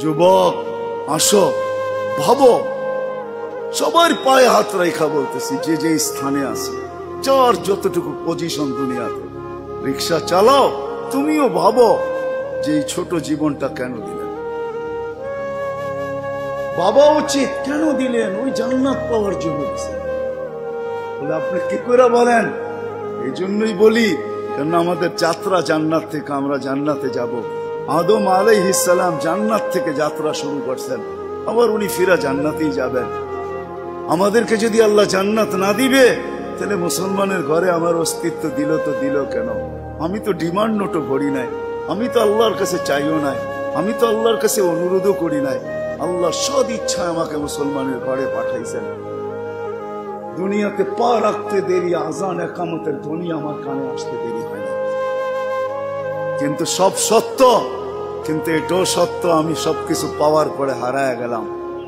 যুবক আসো, ভাবো, সবার পায়ে হাত রেখা বলতেছি, যে যে স্থানে আছে, যার যতটুকু পজিশন দুনিয়াতে, রিক্সা চালাও, তুমিও ভাবো যে এই ছোট জীবনটা কেন দিলেন। বাবা উচিত কেন দিলেন? ওই জান্নাত পাওয়ার জন্য বলে। আপনি কি করে বলেন? এই জন্যই বলি, কেন আমাদের যাত্রা জান্নাত থেকে, আমরা জান্নাতে যাব। আদম আলাইহিস সালাম জান্নাত থেকে যাত্রা শুরু করছেন, আবার উনি ফিরা জান্নাতেই যাবেন। আমাদেরকে যদি আল্লাহ জান্নাত না দিবে, তাহলে মুসলমানের ঘরে আমার অস্তিত্ব দিল তো দিল কেন? আমি তো ডিমান্ড নোটও করি নাই, আমি তো আল্লাহর কাছে চাইও নাই, আমি তো আল্লাহর কাছে অনুরোধও করি নাই। আল্লাহ সদ ইচ্ছায় আমাকে মুসলমানের ঘরে পাঠাইছেন। দুনিয়াতে পা রাখতে দেরি, আজান একামতের ধ্বনি আমার কানে আসতে দেরি হয় না। কিন্তু সব সত্য, কিন্তু এটাও সত্য, আমি সবকিছু পাওয়ার পরে হারায় গেলাম,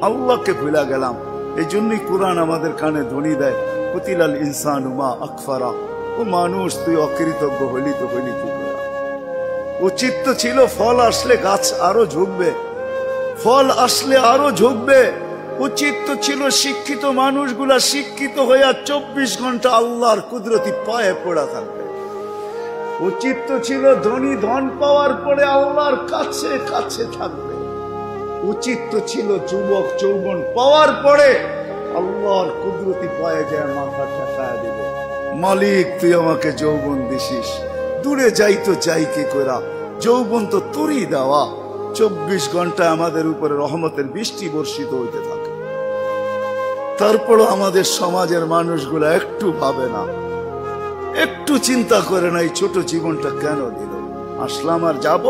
আল্লাহকে ভুলে গেলাম। এই জন্যই কোরআন আমাদের কানে ধ্বনি দেয়, কুতিলাল ইনসানু মা আকফারা। ও মানুষ, তুই অকৃতজ্ঞ হইলি তো হইলি কি করে? উচিত তো ছিল ফল আসলে গাছ আরো ঝুঁকবে, ফল আসলে আরো ঝুঁকবে। উচিত তো ছিল শিক্ষিত মানুষগুলা শিক্ষিত হইয়া 24 ঘন্টা আল্লাহর কুদরতি পায়ে পড়া থাকবে। উচিত তো ছিল ধনী ধন পাওয়ার পরে আল্লাহর কাছে কাছে থাকবে। উচিত তো ছিল যুবক যৌবন পাওয়ার পরে আল্লাহর কুদরতি পায়ে যায় মাথা ঠেকায় দিবে, মালিক তুই আমাকে যৌবন দিছিস। দূরে যাই তো যাই কি করা, যৌবন তো তোরই দেওয়া। 24 ঘন্টা আমাদের উপরে রহমতের বৃষ্টি বর্ষিত হইতে থাকে। তারপরও আমাদের সমাজের মানুষগুলা একটু ভাবে না, একটু চিন্তা করে না, এই ছোট জীবনটা কেন দিল? আসলাম আর যাব।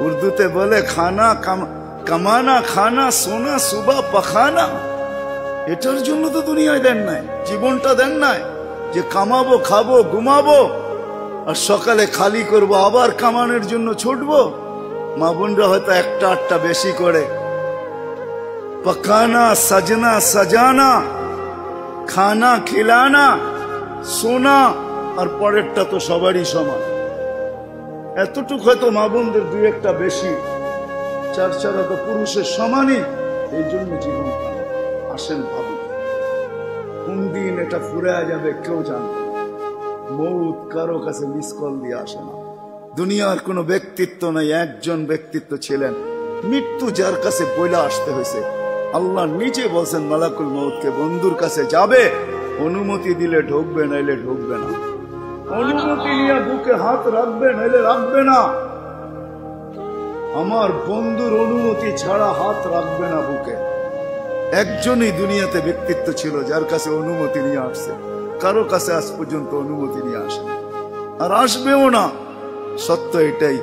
উর্দুতে বলে খানা কামানা খানা সোনা সুবা পাখানা। এটার জন্য তো দুনিয়ায় দেন নাই, জীবনটা দেন নাই যে কামাবো, খাবো, ঘুমাবো, আর সকালে খালি করব, আবার কামানোর জন্য ছুটবো। মা বোনরা হয়তো 1-8টা বেশি করে, পকানা সাজনা সাজানা, খানা খিলানা, সোনা, আর পরেরটা তো সবারই সমান। এতটুকু হয়তো মা বোনদের 2-1টা বেশি, 4-4 তো পুরুষের সমানই। এই জন্য জীবন আসেন ভাবি, কোন দিন এটা ফুরে যাবে কেউ জানবে না। মৌত কারো কাছে মিস কল দিয়ে আসে না। দুনিয়ার কোনো ব্যক্তিত্ব নাই, একজন ব্যক্তিত্ব ছিলেন, মৃত্যু যার কাছে বইলা আসতে হয়েছে। আল্লাহ নিজে বলছেন মালাকুল মউতকে, বন্ধুর কাছে যাবে, অনুমতি দিলে ঢুকবে, নাইলে ঢুকবে না। অনুমতি নিয়ে বুকে হাত রাখবে, নাইলে রাখবে না। আমার বন্ধুর অনুমতি ছাড়া হাত রাখবে না বুকে। একজনই দুনিয়াতে ব্যক্তিত্ব ছিল যার কাছে অনুমতি নিয়ে আসছে, কারো কাছে আজ পর্যন্ত অনুমতি নিয়ে আসে আর আসবেও না। সত্য এটাই।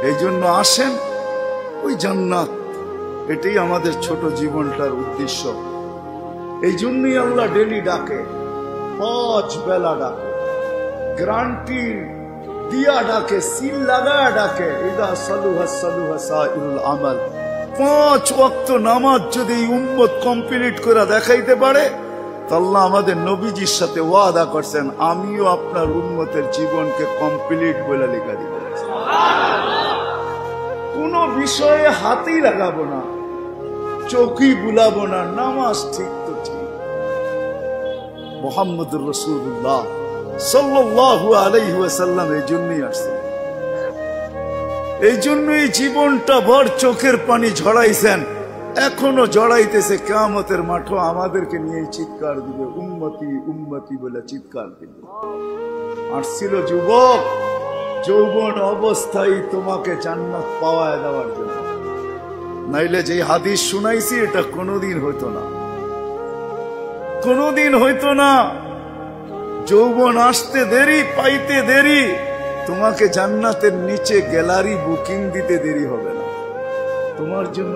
এই জন্য আসেন, ওই জান্নাত, এটাই আমাদের ছোট জীবনটার উদ্দেশ্য। এই জন্যই আল্লাহ ডেলি ডাকে, 5 বেলা ডাকে, গ্যারান্টি দিয়া ডাকে, সিল লাগা ডাকে। ইদা সালুহা সালুহা সাইরুল আমাল। 5 ওয়াক্ত নামাজ যদি উম্মত কমপ্লিট করে দেখাইতে পারে, আল্লাহ আমাদের নবীজির সাথে ওয়াদা করছেন, আমিও আপনার উম্মতের জীবনকে কমপ্লিট বলে লেখা দিব। কোন বিষয়ে হাতই লাগাবো না, চোখই বুলাবো না, নামাজ ঠিক তো ঠিক। মুহাম্মদুর রাসূলুল্লাহ সাল্লাল্লাহু আলাইহি ওয়াসাল্লাম এই জন্যই আসছেন, এই জন্যই জীবনটা ভর চোখের পানি ঝরাইছেন, এখনো জড়াইতেছে। কিয়ামতের মাঠে আমাদেরকে নিয়ে চিৎকার দিবে, উম্মতি উম্মতি বলে চিৎকার দিবে। আসছিল যুবক যৌবন অবস্থায় তোমাকে জান্নাত পাওয়ায় দেওয়ার জন্য, নাইলে যে হাদিস শুনাইছি এটা কোনোদিন হইতো না, কোনোদিন হইতো না। যৌবন আসতে দেরি, পাইতে দেরি, তোমাকে জান্নাতের নিচে গ্যালারি বুকিং দিতে দেরি হবে না। তোমার জন্য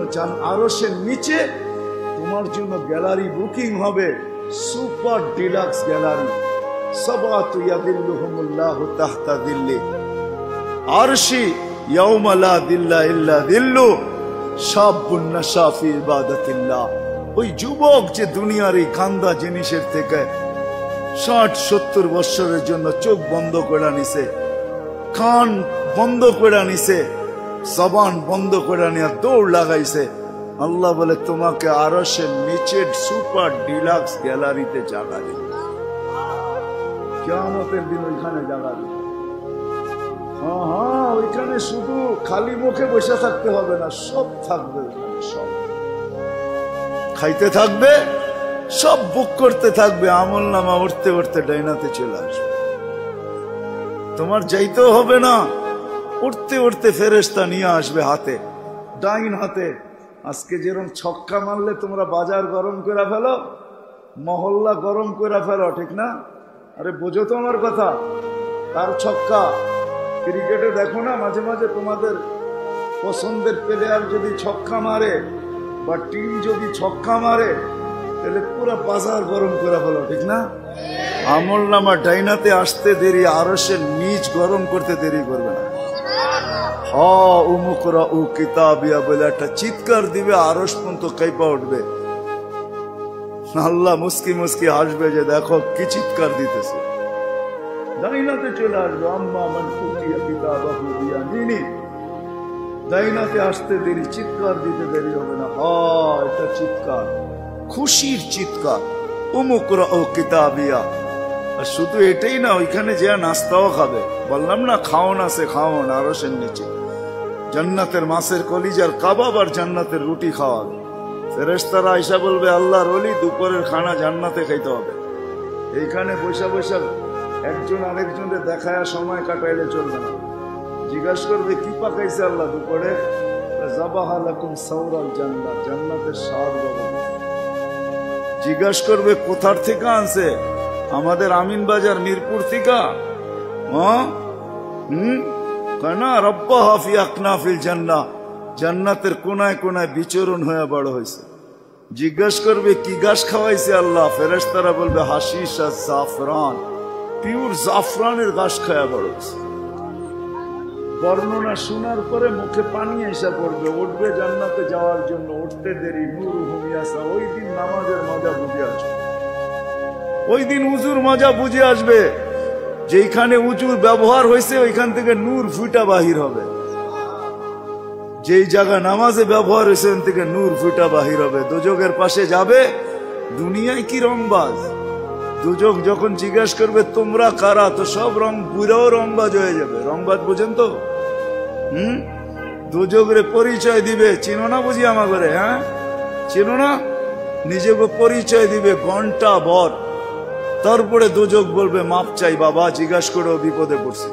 আরশের নিচে তোমার জন্য গ্যালারি বুকিং হবে, সুপার ডিলাক্স গ্যালারি। সাবাতু ইয়াদিল্লুহুমুল্লাহু তাহতা দিল্লি আরশি ইয়াউমা লা দিল্লা ইল্লা দিল্লু শাবুন নাশা ফি ইবাদাতিল্লাহ। ওই যুবক যে দুনিয়ার এই কান্দা জিনিসের থেকে 60-70 বছরের জন্য চোখ বন্ধ করে নিছে, কান বন্ধ করে নিছে, জবান বন্ধ করে নিয়ে দৌড় লাগাইছে। আল্লাহ বলে তোমাকে আরশের নিচের সুপার ডিলাক্স গ্যালারিতে জায়গা দিবে, কিয়ামতের দিন ওইখানে জায়গা দিবে। হ্যাঁ, ওইখানে শুধু খালি মুখে বসে থাকতে হবে না, সব থাকবে ওইখানে, সব খাইতে থাকবে, সব বুক করতে থাকবে। আমল নামা উঠতে উঠতে ডাইনাতে চলে আসবে, তোমার যাইতেও হবে না, উঠতে উঠতে ফেরেশতা নিয়ে আসবে হাতে, ডাইন হাতে। আজকে যেরকম ছক্কা মারলে তোমরা বাজার গরম করে ফেলো, মহল্লা গরম করে ফেলো, ঠিক না? আরে বোঝো তো আমার কথা। তার ছক্কা ক্রিকেটে দেখো না, মাঝে মাঝে তোমাদের পছন্দের প্লেয়ার যদি ছক্কা মারে বা টিম যদি ছক্কা মারে, তাহলে পুরো বাজার গরম করে ফেলো, ঠিক না? আমল নামা ডাইনাতে আসতে দেরি, আরশের নিচ গরম করতে দেরি করবে না। উমুকরা উ কিতাবিয়া বলে একটা চিৎকার দিবে, আরশ পর্যন্ত কাইপা উঠবে। আল্লাহ মুস্কি মুস্কি হাসবে যে দেখো কি চিৎকার দিতেছে। ডাইনাতে চলে আসবে, আম্মা মান উতিয়া কিতাবাহু বিয়ামিনি। ডাইনাতে আসতে দেরি, চিৎকার দিতে দেরি হবে না। এটা চিৎকার, খুশির চিৎকার। উমুকরা ও কিতাবিয়া। আর শুধু এটাই না, ওইখানে যে নাস্তাও খাবে। বললাম না খাওন আছে, খাওন আরশের নিচে। জান্নাতের মাছের কলিজার কাবাব আর জান্নাতের রুটি খাওয়াবে। ফেরেশতারা আয়েশা বলবে আল্লাহর ওলি দুপুরের খানা জান্নাতে খাইতে হবে। এইখানে বৈশা বৈশা একজন আরেকজনের দেখায় সময় কাটাইলে চলবে না। জিজ্ঞাসা করবে কি পাকাইছে আল্লাহ দুপুরে? যাবাহা লাকুম সাওরাল জান্নাত, জান্নাতের শাক দেবো। জিজ্ঞাসা করবে কোথার থেকে আনছে? আমাদের আমিন বাজার মিরপুর থেকে। কেনা রব্বাহা ফি আকনাফিল জান্নাহ, জান্নাতের কোনায় কোনায় বিচরণ হয়ে বড় হয়েছে। জিজ্ঞাসা করবে কি গাছ খাওয়াইছে আল্লাহ? ফেরেশতারা বলবে হাশিশ আর জাফরান, পিওর জাফরানের গাছ খাওয়া বড় হয়েছে। বর্ণনা শোনার পরে মুখে পানি এসে পড়বে, উঠবে জান্নাতে যাওয়ার জন্য। উঠতে দেরি, নূর হুমিয়াসা। ওই দিন নামাজের মজা বুঝে আসবে, ওই দিন উজুর মজা বুঝে আসবে। যেখানে উজুর ব্যবহার হয়েছে ওইখান থেকে নূর ফুটা বাহির হবে। যেই জায়গা নামাজে ব্যবহার হয়েছে ওখান থেকে নূর ফুটা বাহির হবে। দুজকের পাশে যাবে, দুনিয়ায় কি রংবাজ। দুজক যখন জিজ্ঞাসা করবে তোমরা কারা, তো সব রং বুড়াও রংবাজ হয়ে যাবে। রংবাজ বুঝেন তো? দুজকের পরিচয় দিবে, চিনো না বুঝি আমার ঘরে? হ্যাঁ চিনো না? নিজেকে পরিচয় দিবে ঘন্টা ভর। তারপরে দুজক বলবে মাপ চাই বাবা, জিজ্ঞাসা করেও বিপদে পড়ছে।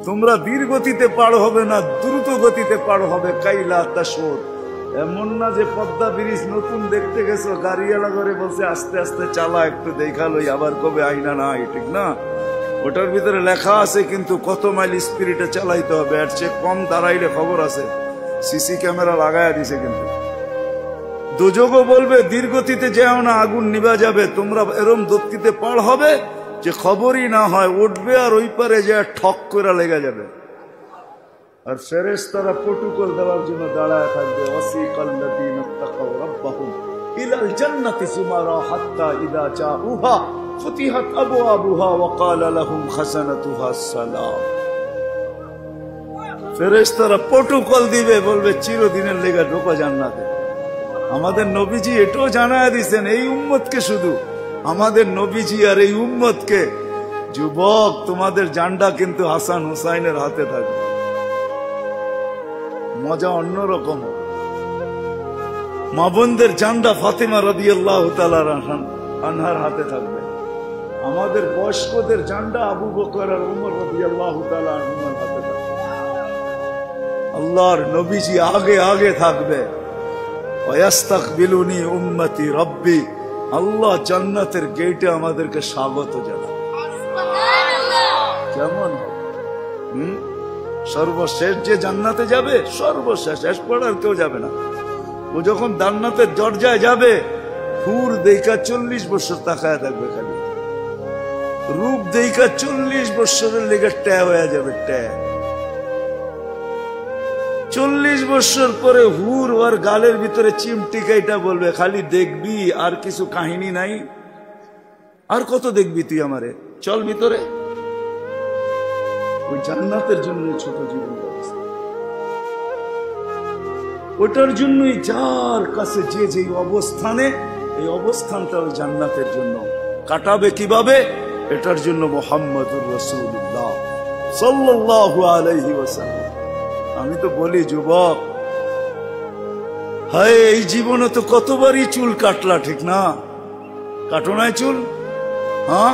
তোমরা ধীর গতিতে পার হবে না, দ্রুত গতিতে পার হবে। কাইলা তাশোর, এমন না যে পদ্মা ব্রিজ নতুন দেখতে গেছো, গাড়িওয়ালা করে বলছে আস্তে আস্তে চালা, একটু দেখালোই, আবার কবে আইনা নাই, ঠিক না? ওটার ভিতরে লেখা আছে কিন্তু কত মাইল স্পিডে চালাইতে হবে। এর চেয়ে কম দাঁড়াইলে খবর আছে, সিসি ক্যামেরা লাগাইয়া দিছে। কিন্তু দুজকও বলবে ধীর গতিতে যেও না, আগুন নিভা যাবে। তোমরা এরম গতিতে পার হবে যে খবরই না হয়, উঠবে আর ওই পারে যে ঠক করে লেগে যাবে। আর ফেরেশতারা প্রটোকল দেওয়ার জন্য দাঁড়ায় থাকবে। ওয়াসিকাল্লাযীনা তাকাউ রাব্বাহুম ইলাল জান্নাতি যুমারা হাত্তা ইযা জাউহা ফুতিহাত আবওয়াবুহা ওয়া ক্বালা লাহুম খাযানাতুহা আসসালাম। ফেরেশতারা প্রটোকল দিবে, বলবে চিরদিনের লেগে ঢোকো জান্নাতে। আমাদের নবীজি এটাও জানায় দিয়েছেন এই উম্মতকে, শুধু আমাদের নবীজি আর এই উম্মতকে, যুবক তোমাদের জান্ডা কিন্তু হাসান হুসাইনের হাতে থাকবে। মজা অন্যরকম। মা বোনদের জান্ডা ফাতেমা রাদিয়াল্লাহু তাআলা আনহার হাতে থাকবে। আমাদের বয়স্কদের জান্ডা আবু বকর আর উমর রাদিয়াল্লাহু তাআলা আনহুর হাতে থাকবে। আল্লাহর নবীজি আগে আগে থাকবে। ওয়াস্তাকবিলুনি উম্মতি রব্বি, আল্লাহ জান্নাতের গেটে আমাদেরকে স্বাগত জানায়। কেমন হবে? সর্বশেষ যে জান্নাতে যাবে, সর্বশেষ, শেষ পড়ার কেউ যাবে না। ও যখন জান্নাতের দরজায় যাবে, হুর দেখা 40 বছর তাকায় থাকবে খালি। রূপ দেখা 40 বছরের লেগে ট্যা হয়ে যাবে, ট্যা। 40 বছর পরে হুর ওর গালের ভিতরে চিমটি কাইটা বলবে খালি দেখবি, আর কিছু কাহিনী নাই। আর কত দেখবি তুই আমারে, চল ভিতরে। ওই জান্নাতের জন্য ছোট জীবন ব্যবস্থা। ওটার জন্যই যার কাছে যে যে অবস্থানে, এই অবস্থানটা ওই জান্নাতের জন্য কাটাবে কিভাবে, এটার জন্য মুহাম্মদুর রাসূলুল্লাহ সাল্লাল্লাহু আলাইহি ওয়াসাল্লাম। আমি তো বলি যুবক, হায় এই জীবনে তো কতবারই চুল কাটলা, ঠিক না? কাটো নাই চুল? হ্যাঁ,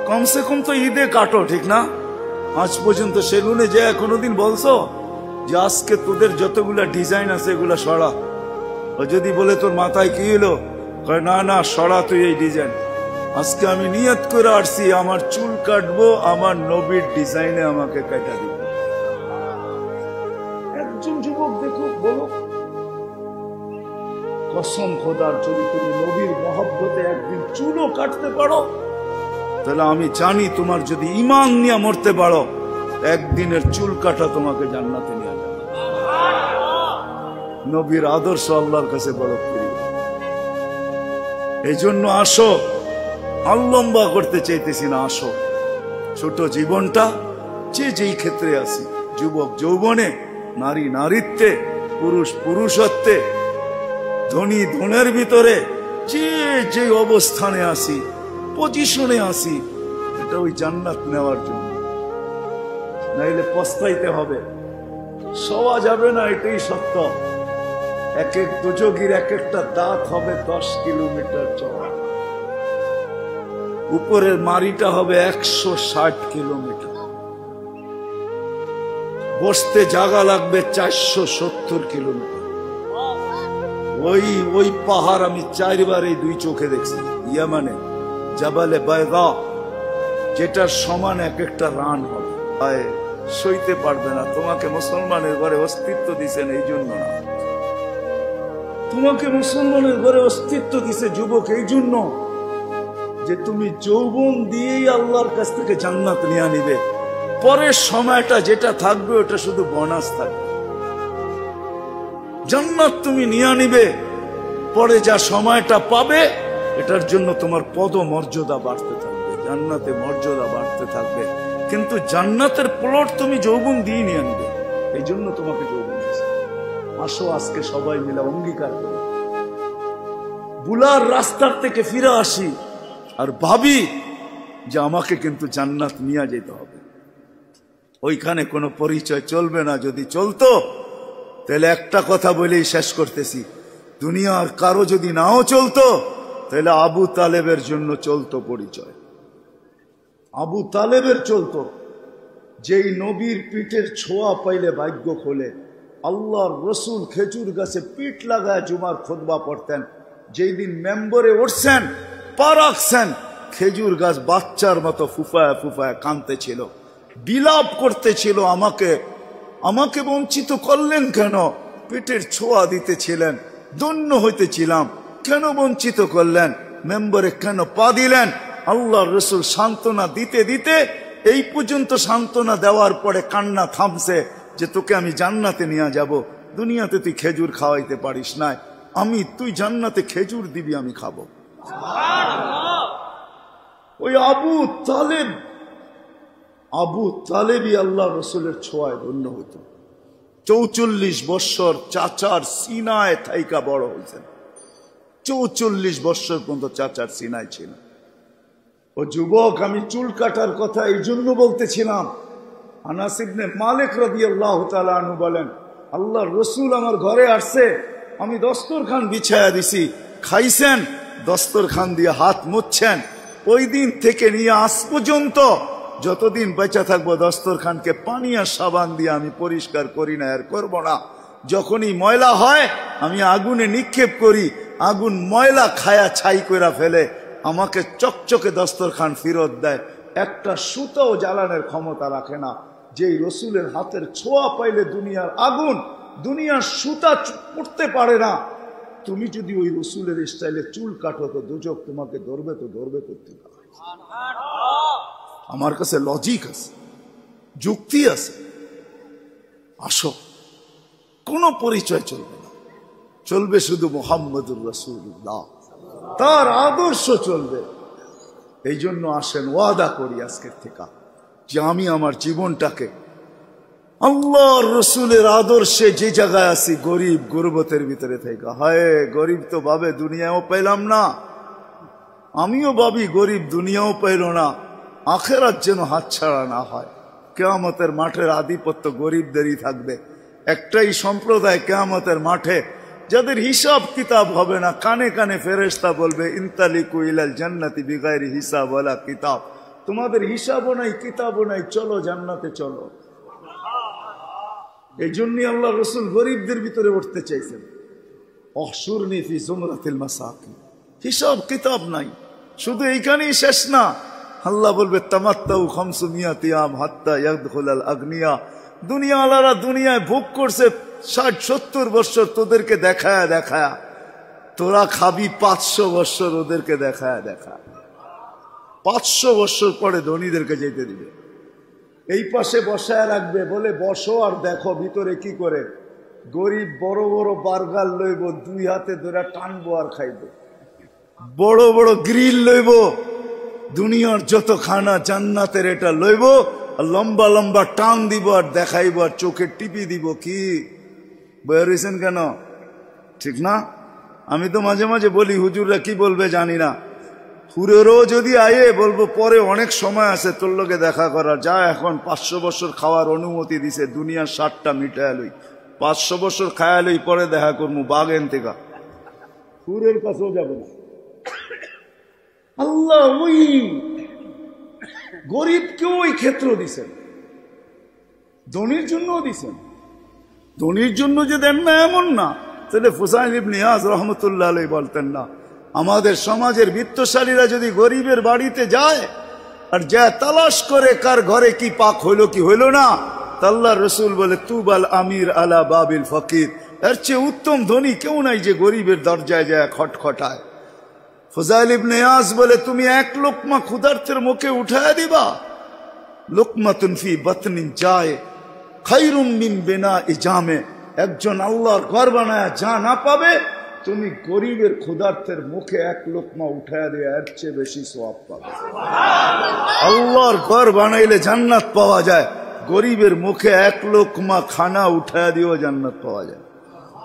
কমসে কম তো ঈদে কাটো, ঠিক না? আজ পর্যন্ত সেলুনে যে কোনোদিন বলছো যে আজকে তোদের যতগুলা ডিজাইন আছে এগুলা সরা? ও যদি বলে তোর মাথায় কি এলো, কয় না না সরা তুই এই ডিজাইন। আজকে আমি নিয়ত করে আসছি আমার চুল কাটবো আমার নবীর ডিজাইনে আমাকে কাটা দিব। একজন যুবক দেখো, বলো কসম খোদার, যদি তুমি নবীর মহব্বতে একদিন চুলও কাটতে পারো, তাহলে আমি জানি তোমার যদি ঈমান নিয়ে মরতে পারো, একদিনের চুল কাটা তোমাকে জান্নাতে নিয়ে যাবে। নবীর আদর্শ আল্লাহর কাছে বড় প্রিয়। এই জন্য আসো, লম্বা করতে চাইতেছি না, আসো ছোট জীবনটা যে যেই ক্ষেত্রে আছি, যুবক যৌবনে, নারী নারীত্বে, পুরুষ পুরুষত্বে, ধনী ধনের ভিতরে যে যে অবস্থানে আসি, পজিশনে আসি, এটা ওই জান্নাত নেওয়ার জন্য। নাইলে পস্তাইতে হবে, সওয়া যাবে না, এটাই সত্য। এক এক দুযোগীর এক একটা দাঁত হবে 10 কিলোমিটার চওড়া, উপরের মারিটা হবে 160 কিলোমিটার, বসতে জায়গা লাগবে 470 কিলোমিটার। ওই পাহাড় আমি 4 বার এই 2 চোখে দেখছি, ইয়ামানে জাবালে বাইদা, যেটার সমান এক একটা রান হবে। সইতে পারবে না। তোমাকে মুসলমানের ঘরে অস্তিত্ব দিছেন এই জন্য না, তোমাকে মুসলমানের ঘরে অস্তিত্ব দিছে যুবক এই জন্য যে তুমি যৌবন দিয়েই আল্লাহর কাছ থেকে জান্নাত নিয়ে নিবে। পরের সময়টা যেটা থাকবে ওটা শুধু বোনাস থাকবে। জান্নাত তুমি নিয়ে নিবে, পরে যা সময়টা পাবে এটার জন্য তোমার পদ মর্যাদা বাড়তে থাকবে, জান্নাতে মর্যাদা বাড়তে থাকবে। কিন্তু জান্নাতের প্লট তুমি যৌবন দিয়ে নিয়ে নিবে, এই জন্য তোমাকে যৌবন দিয়েছে। আসো আজকে সবাই মিলে অঙ্গীকার করি, বুলার রাস্তার থেকে ফিরে আসি আর ভাবি যে আমাকে কিন্তু জান্নাত নিয়ে যেতে হবে। ওইখানে কোনো পরিচয় চলবে না। যদি চলতো তাহলে একটা কথা বলেই শেষ করতেছি, দুনিয়ার কারো যদি নাও চলতো তাহলে আবু তালেবের জন্য চলতো পরিচয়। আবু তালেবের চলতো, যেই নবীর পিঠের ছোঁয়া পাইলে ভাগ্য খোলে। আল্লাহর রসুল খেজুর গাছে পিঠ লাগায় জুমার খুতবা পড়তেন। যেই দিন মেম্বরে উঠছেন, পা রাখছেন, খেজুর গাছ বাচ্চার মতো ফুফায় ফুফায় কাঁদতেছিল, বিলাপ করতেছিল, আমাকে বঞ্চিত করলেন কেন? পিঠের ছোঁয়া দিতেছিলেন, ধন্য হইতেছিলাম, কেন বঞ্চিত করলেন? মেম্বরে কেন পা দিলেন? আল্লাহর রসুল সান্ত্বনা দিতে দিতে এই পর্যন্ত সান্ত্বনা দেওয়ার পরে কান্না থামছে যে তোকে আমি জান্নাতে নিয়ে যাব। দুনিয়াতে তুই খেজুর খাওয়াইতে পারিস না, তুই জান্নাতে খেজুর দিবি, আমি খাবো। ওই আবু তালেবই আল্লাহ রসুলের ছোঁয়ায় ধন্য হইত। 44 বৎসর চাচার সিনায় থাইকা বড় হয়েছেন। 44 বৎসর পর্যন্ত চাচার সিনায় ছিল। ও যুবক, আমি চুল কাটার কথা এই জন্য বলতেছিলাম। আনাস ইবনে মালিক রাদিয়াল্লাহু তাআলা আনহু বলেন, আল্লাহর রসুল আমার ঘরে আসছে, আমি দস্তরখান বিছায়া দিছি, খাইছেন, দস্তরখান দিয়ে হাত মুছছেন। ওই দিন থেকে নিয়ে আজ পর্যন্ত যতদিন বেঁচে থাকবো দস্তরখানকে পানি আর সাবান দিয়ে আমি পরিষ্কার করি না, আর করবো না। যখনই ময়লা হয় আমি আগুনে নিক্ষেপ করি, আগুন ময়লা খায়া ছাই করে ফেলে, আমাকে চকচকে দস্তরখান ফেরত দেয়। একটা সুতাও জ্বালানোর ক্ষমতা রাখে না। যেই রসুলের হাতের ছোঁয়া পাইলে দুনিয়ার আগুন, দুনিয়ার সুতা পড়তে পারে না। তুমি যদি ওই রসুলের স্টাইলে চুল কাটো তো দুজক তোমাকে ধরবে, তো ধরবে করতে পারে। আমার কাছে লজিক আছে, যুক্তি আছে। আসো, কোনো পরিচয় চলবে না, চলবে শুধু মুহাম্মদুর রাসূলুল্লাহ, তার আদর্শ চলবে। এই জন্য আসেন, ওয়াদা করি আজকের থেকে যে আমি আমার জীবনটাকে আল্লাহর রসুলের আদর্শে যে জায়গায় আছি, গরিব গুরবতের ভিতরে থেকে, হায় গরিব তো ভাবে দুনিয়াও পেলাম না, আমিও ভাবি গরিব দুনিয়াও পেল না, আখেরাত যেন হাতছাড়া না হয়। কিয়ামতের মাঠের আধিপত্য গরিবদেরই থাকবে। একটাই সম্প্রদায় কিয়ামতের মাঠে যাদের হিসাব কিতাব হবে না, কানে কানে ফেরেশতা বলবে ইনতালিকু ইলাল জান্নাতি বিগাইরি হিসাব ওয়ালা কিতাব, তোমাদের হিসাবও নাই কিতাবও নাই, চলো জান্নাতে চলো। এই জন্যই আল্লাহ রসুল গরিবদের ভিতরে উঠতে চাইছেন। অহশুরনি ফি জুমরাতিল মাসাকিন, হিসাব কিতাব নাই। শুধু এইখানেই শেষ না, আল্লাহ বলবে তামাত্তাউ খামসুমিয়াতি আম হাত্তা ইয়াদখুলাল আগনিয়া, দুনিয়াওয়ালারা দুনিয়ায় ভোগ করছে 60-70 বছর তোদেরকে দেখায় দেখায়, তোরা খাবি 500 বছর ওদেরকে দেখায় দেখায়। 500 বছর পরে ধনীদেরকে যেতে দিবে, এই পাশে বসায় রাখবে, বলে বসো আর দেখো ভিতরে কি করে। গরিব বড় বড় বার্গার লইব, 2 হাতে ধরে টানবো আর খাইব। বড় বড় গ্রিল লইব, দুনিয়ার যত খানা জান্নাতের এটা লইব, আর লম্বা লম্বা টান দিব আর দেখাইব আর চোখে টিপি দিব। কি বয়ে রয়েছেন কেন? ঠিক না? আমি তো মাঝে মাঝে বলি হুজুররা কি বলবে জানি না, হুরেরও যদি আয়ে বলবো পরে অনেক সময় আছে তোর লোকে দেখা করার, যা এখন 500 বছর খাওয়ার অনুমতি দিছে, দুনিয়ার 60টা মিটায় লই, 500 বছর খায়া লই, পরে দেখা করবো বাগেন থেকে। হুরের কাছেও যাবে না। আল্লাহ ওই গরিবকেও ওই ক্ষেত্র দিছেন, ধনীর জন্যও দিছেন। ধনীর জন্য যে দেন না এমন না, তাহলে ফুসাইল ইবনে ইয়াজ রহমতুল্লাহ আলাইহি বলতেন না, আমাদের সমাজের বিত্তশালীরা যদি গরিবের বাড়িতে যায় আর যা তালাশ করে কার ঘরে কি পাক হইলো কি হইলো না, আল্লাহ রসুল বলে তুবাল আমির আলা বাবিল ফকির, এর চেয়ে উত্তম ধনী কেউ নাই যে গরিবের দরজায় যায় খটখটায়। ফুজাইল ইবনে ইয়াজ বলে তুমি 1 লোকমা ক্ষুধার্তের মুখে উঠায় দিবা, লোকমাতুন ফি বাতনিন যায় খায়রুম মিন বিনাই জামে, একজন আল্লাহর ঘর বানায় যা না পাবে, তুমি গরিবের ক্ষুধার্তের মুখে 1 লোকমা উঠায় দিয়ে এর চেয়ে বেশি সওয়াব পাবে। আল্লাহর ঘর বানাইলে জান্নাত পাওয়া যায়, গরিবের মুখে 1 লোকমা খানা উঠায় দিয়েও জান্নাত পাওয়া যায়।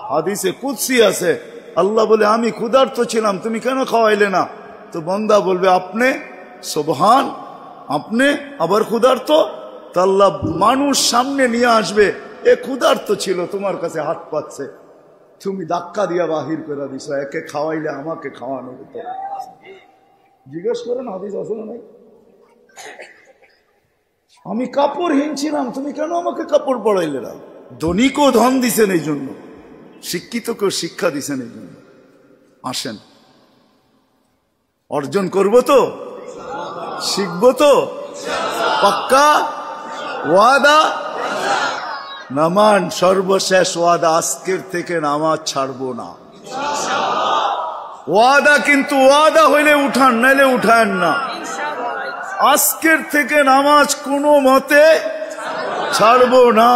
হাদিসে কুদসি আছে, আল্লাহ বলে আমি ক্ষুধার্ত ছিলাম, তুমি কেন খাওয়াইলে না? তো বান্দা বলবে আপনি, সুবহান, আপনি আবার ক্ষুধার্ত? তা আল্লাহ মানুষ সামনে নিয়ে আসবে, এ ক্ষুধার্ত ছিল, তোমার কাছে হাত পাচ্ছে, তুমি ধাক্কা দিয়া বাহির করে দিছ, একে খাওয়াইলে আমাকে খাওয়ানো হতো। জিজ্ঞেস করেন হাদিস আছে না নাই? আমি কাপড়হীন ছিলাম, তুমি কেন আমাকে কাপড় পরাইলে না? ধনীকেও ধন দিছেন এই জন্য, শিক্ষিতকেও শিক্ষা দিছেন এই জন্য। আসেন অর্জন করব তো, শিখব তো, পাক্কা ওয়াদা? নামান সর্বশেষ ওয়াদা, আজকের থেকে নামাজ ছাড়বো না। ওয়াদা, কিন্তু ওয়াদা হইলে উঠান, নাইলে উঠান না। আজকের থেকে নামাজ কোনো মতে ছাড়বো না।